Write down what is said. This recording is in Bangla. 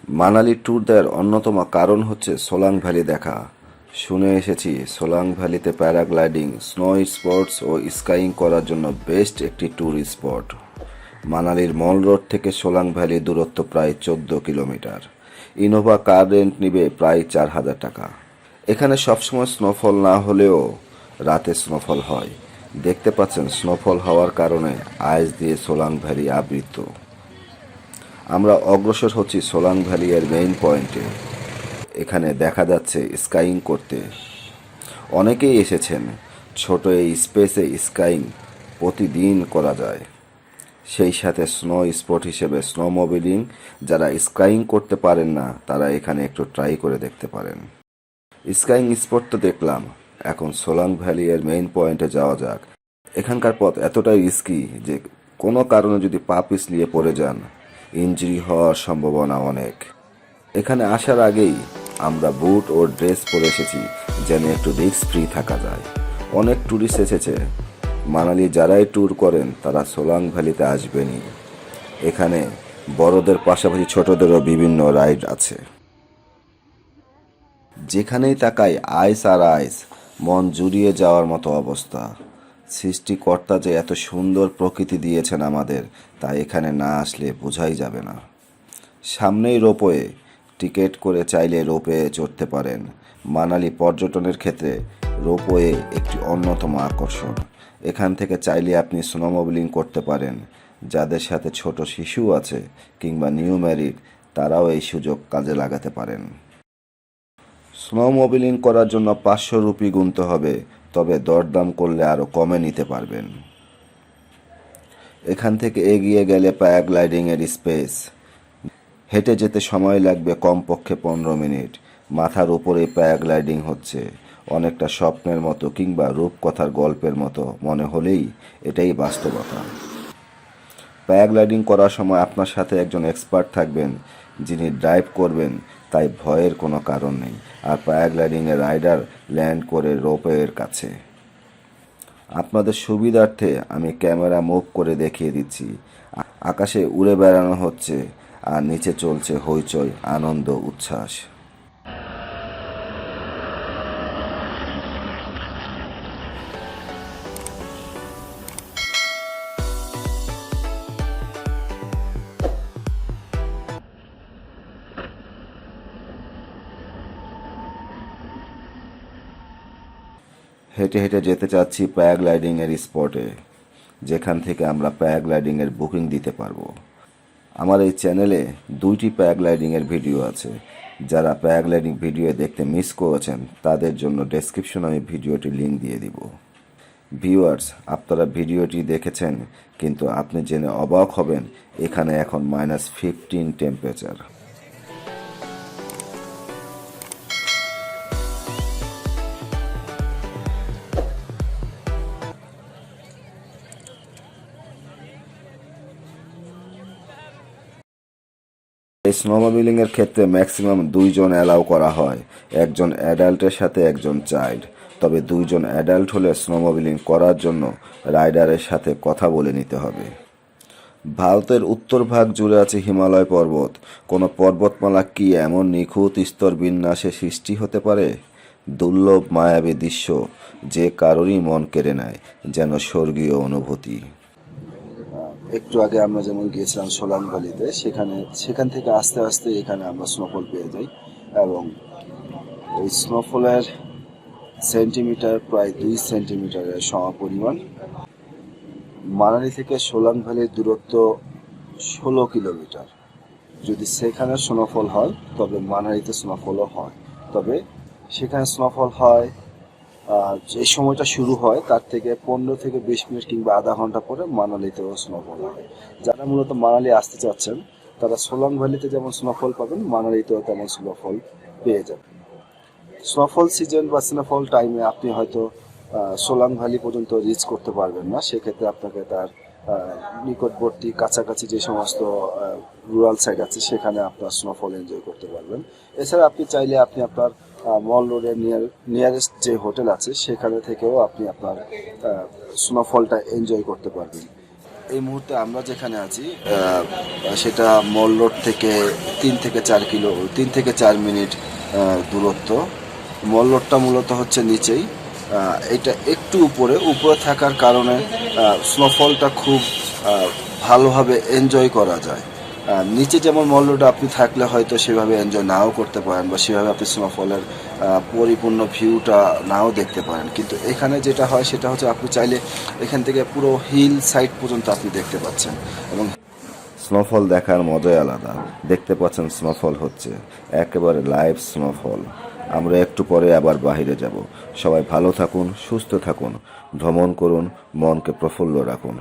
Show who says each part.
Speaker 1: মানালি ট্যুর দেওয়ার অন্যতম কারণ হচ্ছে সোলাং ভ্যালি দেখা। শুনে এসেছি সোলাং ভ্যালিতে প্যারাগ্লাইডিং, স্নো স্পোর্টস ও স্কাইং করার জন্য বেস্ট একটি ট্যুর স্পট। মানালির মল রোড থেকে সোলাং ভ্যালি দূরত্ব প্রায় 14 কিলোমিটার। ইনোভা কার রেন্ট নিবে প্রায় 4,000 টাকা। এখানে সবসময় স্নোফল না হলেও রাতে স্নোফল হয়। দেখতে পাচ্ছেন স্নোফল হওয়ার কারণে আইস দিয়ে সোলাং ভ্যালি আবৃত। আমরা অগ্রসর হচ্ছি সোলাং ভ্যালি এর মেইন পয়েন্টে। এখানে দেখা যাচ্ছে স্কাইং করতে অনেকেই এসেছেন। ছোট এই স্পেসে স্কাইং প্রতিদিন করা যায়। সেই সাথে স্নো স্পট হিসেবে স্নোমোবিলিং, যারা স্কাইং করতে পারেন না তারা এখানে একটু ট্রাই করে দেখতে পারেন। স্কাইং স্পট তো দেখলাম, এখন সোলাং ভ্যালি এর মেইন পয়েন্টে যাওয়া যাক। এখানকার পথ এতটাই রিস্কি যে কোনো কারণে যদি পা পিছলিয়ে পড়ে যান ইনজুরি হওয়ার সম্ভাবনা অনেক। এখানে আসার আগেই আমরা বুট ও ড্রেস পরে এসেছি যেন একটু রিস্ক ফ্রি থাকা যায়। অনেক ট্যুরিস্ট এসেছে। মানালি যারাই ট্যুর করেন তারা সোলাং ভ্যালিতে আসবেনই। এখানে বড়দের পাশাপাশি ছোটদেরও বিভিন্ন রাইড আছে। যেখানেই তাকাই আইস আর আইস, মন জুড়িয়ে যাওয়ার মতো অবস্থা। সৃষ্টিকর্তা যে এত সুন্দর প্রকৃতি দিয়েছেন আমাদের, তা এখানে না আসলে বোঝাই যাবে না। সামনেই রোপওয়ে, টিকিট করে চাইলে রোপওয়ে চড়তে পারেন। মানালি পর্যটনের ক্ষেত্রে রোপওয়ে একটি অন্যতম আকর্ষণ। এখান থেকে চাইলে আপনি স্নোমোবিলিং করতে পারেন। যাদের সাথে ছোট শিশু আছে কিংবা নিউ ম্যারিড, তারাও এই সুযোগ কাজে লাগাতে পারেন। স্নোমোবিলিং করার জন্য 500 রুপি গুনতে হবে, তবে দরদাম করলে আরও কমে নিতে পারবেন। এখান থেকে এগিয়ে গেলে প্যারাগ্লাইডিংয়ের স্পেস। হেঁটে যেতে সময় লাগবে কমপক্ষে 15 মিনিট। মাথার উপরে প্যারাগ্লাইডিং হচ্ছে। অনেকটা স্বপ্নের মতো কিংবা রূপকথার গল্পের মতো মনে হলেই এটাই বাস্তবতা। প্যারাগ্লাইডিং করার সময় আপনার সাথে একজন এক্সপার্ট থাকবেন যিনি ড্রাইভ করবেন, তাই ভয়ের কোনো কারণ নেই। আর প্যারাগ্লাইডিংয়ের রাইডার ল্যান্ড করে রোপওয়ের কাছে। আপনাদের সুবিধার্থে আমি ক্যামেরা মুভ করে দেখিয়ে দিচ্ছি। আকাশে উড়ে বেড়ানো হচ্ছে আর নিচে চলছে হইচই, আনন্দ, উচ্ছ্বাস। হেঁটে হেঁটে যেতে চাচ্ছি প্যারাগ্লাইডিংয়ের স্পটে, যেখান থেকে আমরা প্যারাগ্লাইডিংয়ের বুকিং দিতে পারবো। আমার এই চ্যানেলে 2টি প্যারাগ্লাইডিংয়ের ভিডিও আছে। যারা প্যারাগ্লাইডিং ভিডিও দেখতে মিস করেছেন তাদের জন্য ডেসক্রিপশনে আমি ভিডিওটির লিঙ্ক দিয়ে দিব। ভিউয়ার্স, আপনারা ভিডিওটি দেখেছেন, কিন্তু আপনি জেনে অবাক হবেন এখানে এখন -15 টেম্পারেচার। এই স্নোমোবিলিং এর ক্ষেত্রে ম্যাক্সিমাম 2 জন অ্যালাউ করা হয়, একজন অ্যাডাল্টের সাথে একজন চাইল্ড। তবে 2 জন অ্যাডাল্ট হলে স্নোমোবিলিং করার জন্য রাইডারের সাথে কথা বলে নিতে হবে। ভারতের উত্তর ভাগ জুড়ে আছে হিমালয় পর্বত। কোনো পর্বতমালা কি এমন নিখুঁত স্তর বিন্যাসে সৃষ্টি হতে পারে? দুর্লভ মায়াবী দৃশ্য যে কারোরই মন কেড়ে নেয়, যেন স্বর্গীয় অনুভূতি। একটু আগে আমরা যেমন গিয়েছিলাম সোলাং ভ্যালিতে, সেখান থেকে আস্তে আস্তে এখানে আমরা স্নোফল পেয়ে যাই, এবং এই স্নোফলের সেন্টিমিটার প্রায় 2 সেন্টিমিটারের সমপরিমাণ। মানালি থেকে সোলাং ভ্যালির দূরত্ব 16 কিলোমিটার। যদি সেখানে স্নোফল হয় তবে মানালিতে স্নোফলও হয়। তবে সেখানে স্নোফল হয় যে সময়টা শুরু হয় তার থেকে 15 থেকে 20 মিনিট কিংবা আধা ঘন্টা পরে মানালিতেও স্নোফল হয়। যারা মূলত মানালি আসতে চাচ্ছেন তারা সোলাং ভ্যালিতে যেমন স্নোফল পাবেন, মানালিতেও তেমন স্নোফল পেয়ে যাবেন। স্নোফল সিজন বা স্নোফল টাইমে আপনি হয়তো সোলাং ভ্যালি পর্যন্ত রিচ করতে পারবেন না। সেক্ষেত্রে আপনাকে তার নিকটবর্তী কাছাকাছি যে সমস্ত রুরাল সাইড আছে সেখানে আপনার স্নোফল এনজয় করতে পারবেন। এছাড়া আপনি চাইলে আপনি আপনার মল রোডের নিয়ারেস্ট যে হোটেল আছে সেখানে থেকেও আপনি আপনার স্নোফলটা এনজয় করতে পারবেন। এই মুহূর্তে আমরা যেখানে আছি সেটা মল রোড থেকে 3 থেকে 4 মিনিট দূরত্ব। মল রোডটা মূলত হচ্ছে নিচেই, এটা একটু উপরে থাকার কারণে স্নোফলটা খুব ভালোভাবে এনজয় করা যায়। নিচে যেমন মল রোডে আপনি থাকলে হয়তো সেভাবে এনজয় নাও করতে পারেন বা সেভাবে আপনি স্নোফলের পরিপূর্ণ ভিউটা নাও দেখতে পারেন, কিন্তু এখানে যেটা হয় সেটা হচ্ছে আপনি চাইলে এখান থেকে পুরো হিল সাইড পর্যন্ত আপনি দেখতে পাচ্ছেন এবং স্নোফল দেখার মজাই আলাদা। দেখতে পাচ্ছেন স্নোফল হচ্ছে একেবারে লাইভ স্নোফল। আমরা একটু পরে আবার বাইরে যাব। সবাই ভালো থাকুন, সুস্থ থাকুন, ভ্রমণ করুন, মনকে প্রফুল্ল রাখুন।